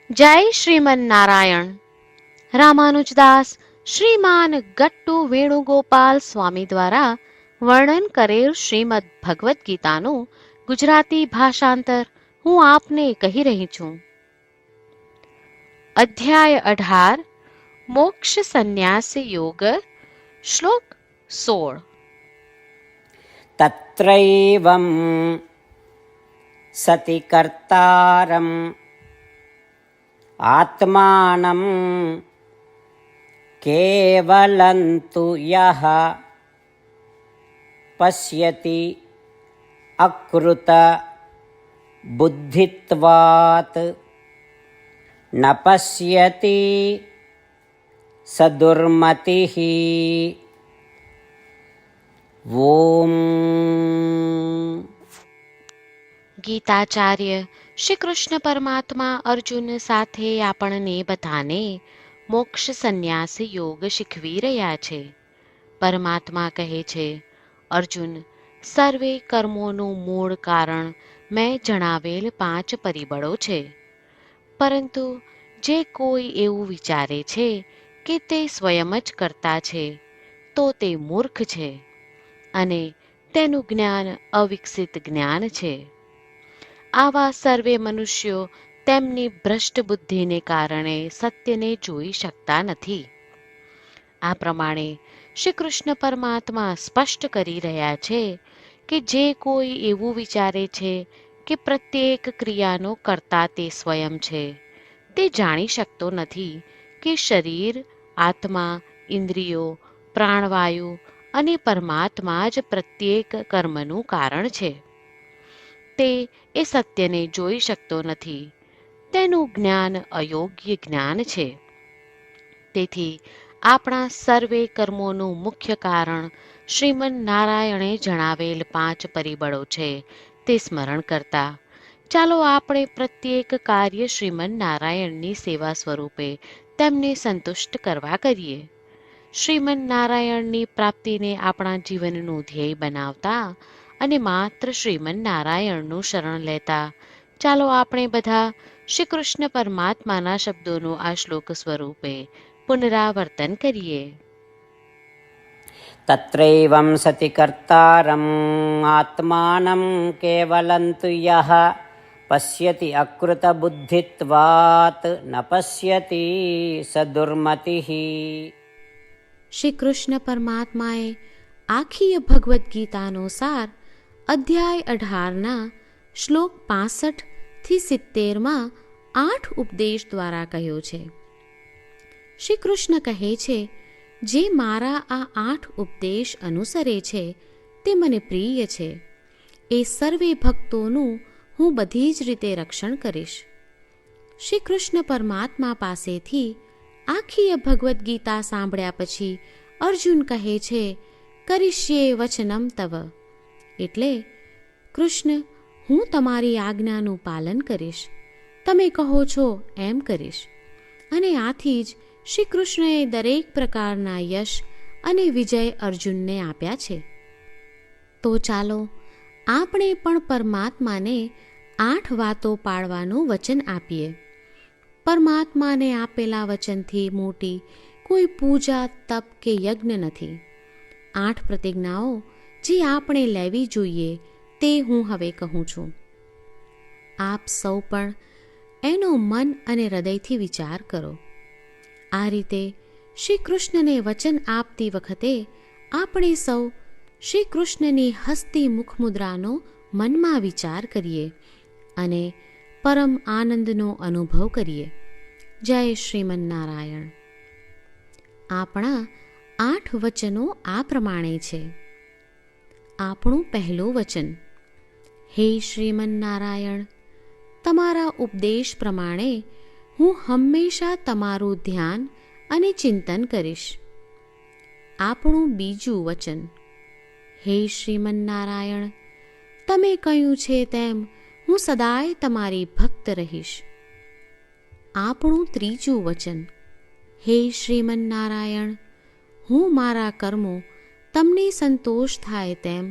જય શ્રીમન નારાયણ. રામાનુજદાસ શ્રીમાન ગટ્ટુ વેણુગોપાલ સ્વામી દ્વારા વર્ણન કરેલ શ્રીમદ ભગવદ્ ગીતાનું ગુજરાતી ભાષાંતર હું આપને કહી રહી છું. અધ્યાય 18 મોક્ષ સંન્યાસ યોગ, શ્લોક 16. તત્રૈવં સતિ કર્તારં આત્માનં કેવલં તુ યઃ પશ્યતિ અકૃત બુદ્ધિત્વાત ન પશ્યતિ સદુર્મતિઃ. ઓમ. ગીતાચાર્ય શ્રી કૃષ્ણ પરમાત્મા અર્જુન સાથે આપણને બધાને મોક્ષ સંન્યાસ યોગ શીખવી રહ્યા છે. પરમાત્મા કહે છે, અર્જુન, સર્વે કર્મોનું મૂળ કારણ મેં જણાવેલ 5 પરિબળો છે. પરંતુ જે કોઈ એવું વિચારે છે કે તે સ્વયં જ કરતા છે તો તે મૂર્ખ છે અને તેનું જ્ઞાન અવિકસિત જ્ઞાન છે. આવા સર્વે મનુષ્યો તેમની ભ્રષ્ટ બુદ્ધિને કારણે સત્યને જોઈ શકતા નથી. આ પ્રમાણે શ્રી કૃષ્ણ પરમાત્મા સ્પષ્ટ કરી રહ્યા છે કે જે કોઈ એવું વિચારે છે કે પ્રત્યેક ક્રિયાનો કર્તા તે સ્વયં છે, તે જાણી શકતો નથી કે શરીર, આત્મા, ઇન્દ્રિયો, પ્રાણવાયુ અને પરમાત્મા જ પ્રત્યેક કર્મનું કારણ છે. તે એ સત્યને જોઈ શકતો નથી. તેનું જ્ઞાન અયોગ્ય જ્ઞાન છે. તેથી આપણા સર્વે કર્મોનું મુખ્ય કારણ શ્રીમન નારાયણે જણાવેલ 5 પરિબળો છે તે સ્મરણ કરતા ચાલો આપણે પ્રત્યેક કાર્ય શ્રીમન નારાયણની સેવા સ્વરૂપે તેમને સંતુષ્ટ કરવા કરીએ. શ્રીમન નારાયણની પ્રાપ્તિને આપણા જીવનનું ધ્યેય બનાવતા અને માત્ર શ્રીમન નારાયણનું શરણ લેતા ચાલો આપણે બધા શ્રી કૃષ્ણ પરમાત્માના શબ્દોનું આ શ્લોક સ્વરૂપે પુનરાવર્તન કરીએ. તત્રૈવં સતિ કર્તારં આત્માનં કેવલં તુ યઃ પશ્યતિ અકૃત બુદ્ધિત્વાત ન પશ્યતિ સદુર્મતિઃ. શ્રી કૃષ્ણ પરમાત્માએ આખી ભગવદ્ ગીતાનો સાર અધ્યાય 18ના શ્લોક 65થી 70માં 8 ઉપદેશ દ્વારા કહ્યો છે. શ્રી કૃષ્ણ કહે છે, જે મારા આ 8 ઉપદેશ અનુસરે છે તે મને પ્રિય છે. એ સર્વે ભક્તોનું હું બધી જ રીતે રક્ષણ કરીશ. શ્રી કૃષ્ણ પરમાત્મા પાસેથી આખી ભગવદ્ ગીતા સાંભળ્યા પછી અર્જુન કહે છે, કરીશ્યે વચનમ તવ. એટલે, કૃષ્ણ, હું તમારી આજ્ઞાનું પાલન કરીશ. તમે કહો છો એમ કરીશ. અને આથી જ શ્રી કૃષ્ણએ દરેક પ્રકારના યશ અને વિજય અર્જુનને આપ્યા છે. તો ચાલો આપણે પણ પરમાત્માને 8 વાતો પાળવાનું વચન આપીએ. પરમાત્માને આપેલા વચનથી મોટી કોઈ પૂજા, તપ કે યજ્ઞ નથી. 8 પ્રતિજ્ઞાઓ જે આપણે લેવી જોઈએ તે હું હવે કહું છું. આપ સૌ પણ એનો મન અને હૃદયથી વિચાર કરો. આ રીતે શ્રી કૃષ્ણને વચન આપતી વખતે આપણે સૌ શ્રી કૃષ્ણની હસતી મુખમુદ્રાનો મનમાં વિચાર કરીએ અને પરમ આનંદનો અનુભવ કરીએ. જય શ્રીમન નારાયણ. આપણા 8 વચનો આ પ્રમાણે છે. આપણું પહેલું વચન, હે શ્રીમન નારાયણ, તમારા ઉપદેશ પ્રમાણે હું હંમેશા તમારું ધ્યાન અને ચિંતન કરીશ. આપણું બીજું વચન, હે શ્રીમન નારાયણ, તમે કહ્યું છે તેમ હું સદાય તમારી ભક્ત રહીશ. આપણું ત્રીજું વચન, હે શ્રીમન નારાયણ, હું મારા કર્મો તમને સંતોષ થાય તેમ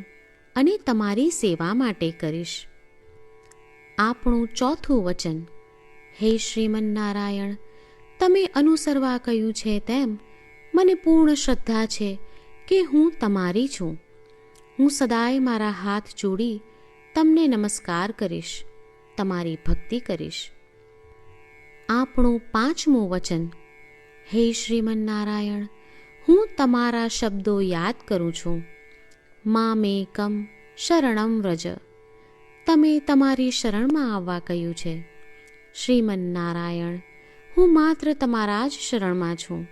અને તમારી સેવા માટે કરીશ. આપણું ચોથું વચન, હે શ્રીમન્નારાયણ, તમે અનુસરવા કહ્યું છે તેમ મને પૂર્ણ શ્રદ્ધા છે કે હું તમારી છું. હું સદાય મારા હાથ જોડી તમને નમસ્કાર કરીશ, તમારી ભક્તિ કરીશ. આપણું 5મું વચન. હે શ્રીમન્નારાયણ, હું તમારા શબ્દો યાદ કરું છું. મામેકમ શરણમ વ્રજ. તમે તમારી શરણમાં આવવા કહ્યું છે. શ્રીમન્નારાયણ, હું માત્ર તમારા જ શરણમાં છું.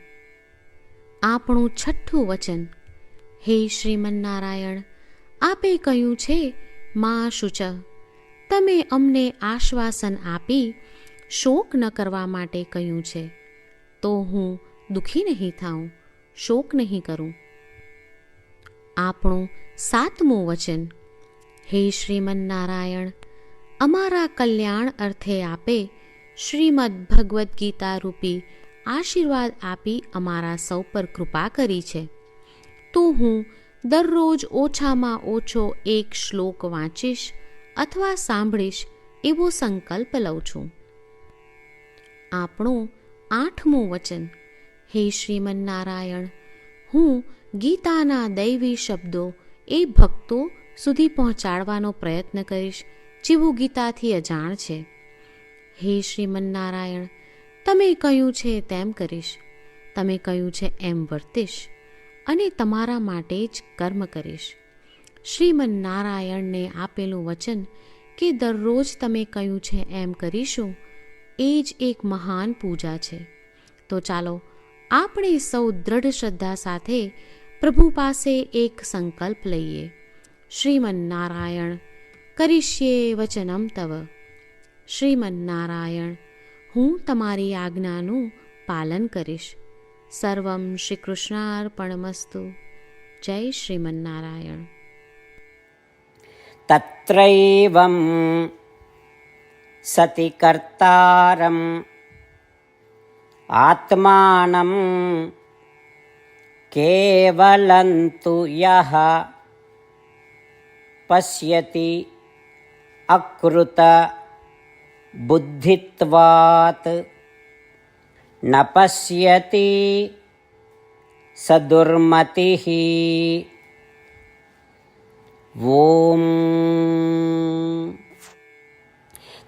આપણું 6થું વચન. હે શ્રીમન્નારાયણ, આપે કહ્યું છે મા શુચ. તમે અમને આશ્વાસન આપી શોક ન કરવા માટે કહ્યું છે, તો હું દુઃખી નહીં થાઉં, શોક નહીં કરું. આપણું 7મું વચન. હે શ્રીમન્નારાયણ, અમારા કલ્યાણ અર્થે આપે શ્રીમદ્ ભગવદ્ ગીતા રૂપી આશીર્વાદ આપી અમારા સૌ પર કૃપા કરી છે, તો હું દરરોજ ઓછામાં ઓછો 1 શ્લોક વાંચીશ અથવા સાંભળીશ એવો સંકલ્પ લઉં છું. આપણું 8મું વચન. હે શ્રીમન્નારાયણ, હું ગીતાના દૈવી શબ્દો એ ભક્તો સુધી પહોંચાડવાનો પ્રયત્ન કરીશ જેઓ ગીતાથી અજાણ છે. હે શ્રીમન્નારાયણ, તમે કહ્યું છે તેમ કરીશ, તમે કહ્યું છે એમ વર્તીશ અને તમારા માટે જ કર્મ કરીશ. શ્રીમન્નારાયણને આપેલું વચન કે દરરોજ તમે કહ્યું છે એમ કરીશું, એ જ એક મહાન પૂજા છે. તો ચાલો આપણે સૌ દ્રઢ શ્રદ્ધા સાથે પ્રભુ પાસે એક સંકલ્પ લઈએ. શ્રીમન્નારાયણ, કરીશ્યે વચનમ તવ. શ્રીમન્નારાયણ, હું તમારી આજ્ઞાનું પાલન કરીશ. સર્વમ શ્રી કૃષ્ણાર્પણમસ્તુ. જય શ્રીમન્નારાયણ. તત્રૈવં સતિ કર્તારં આત્માनं કેવલં તુ યઃ પશ્યતિ અકૃત બુદ્ધિત્વાત ન પશ્યતિ સદુર્મતિઃ. ઓમ.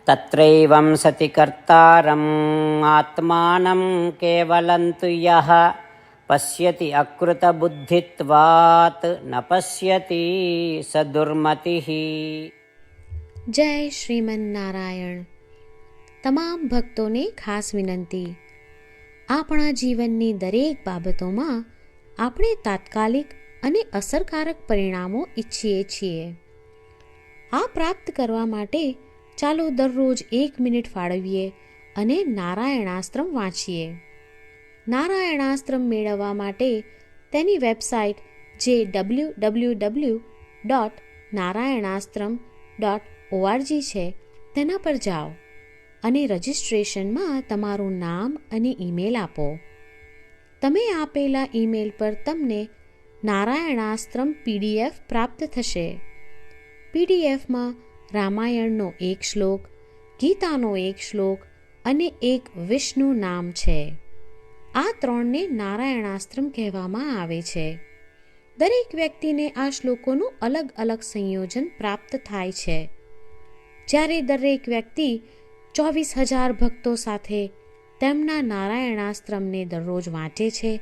તત્રૈવં સતિ કર્તારં આત્માनं કેવલં તુ યઃ પશ્યતિ અકૃત બુદ્ધિત્વાત ન પશ્યતિ સદુર્મતિઃ. જય શ્રીમન્નારાયણ. તમામ ભક્તોને ખાસ વિનંતી. આપણા જીવનની દરેક બાબતોમાં આપણે તાત્કાલિક અને અસરકારક પરિણામો ઈચ્છીએ છીએ. આ પ્રાપ્ત કરવા માટે ચાલો દરરોજ 1 મિનિટ ફાળવીએ અને નારાયણાસ્ત્રમ વાંચીએ. નારાયણાસ્ત્રમ મેળવવા માટે તેની વેબસાઇટ જે www.narayanaastram.org છે તેના પર જાઓ અને રજિસ્ટ્રેશનમાં તમારું નામ અને ઈમેલ આપો. તમે આપેલા ઈમેલ પર તમને નારાયણાસ્ત્રમ PDF પ્રાપ્ત થશે. PDFમાં રામાયણનો 1 શ્લોક, ગીતાનો 1 શ્લોક અને 1 વિષ્ણુ નામ છે. આ 3ને નારાયણાસ્ત્રમ કહેવામાં આવે છે. દરેક વ્યક્તિને આ શ્લોકોનું અલગ અલગ સંયોજન પ્રાપ્ત થાય છે. જ્યારે દરેક વ્યક્તિ 24,000 ભક્તો સાથે તેમના નારાયણાસ્ત્રમને દરરોજ વાંચે છે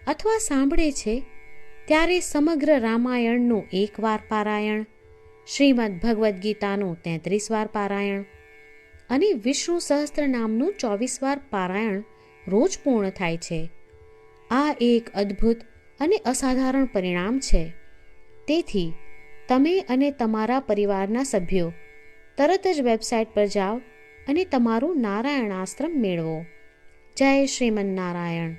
અથવા સાંભળે છે, ત્યારે સમગ્ર રામાયણનું 1 વાર પારાયણ, શ્રીમદ્ ભગવદ્ ગીતાનું 33 વાર પારાયણ અને વિષ્ણુ સહસ્ત્ર નામનું 24 વાર પારાયણ રોજ પૂર્ણ થાય છે. આ એક અદ્ભુત અને અસાધારણ પરિણામ છે. તેથી તમે અને તમારા પરિવારના સભ્યો તરત જ વેબસાઇટ પર જાઓ અને તમારું નારાયણાસ્ત્રમ મેળવો. જય શ્રીમન્નારાયણ.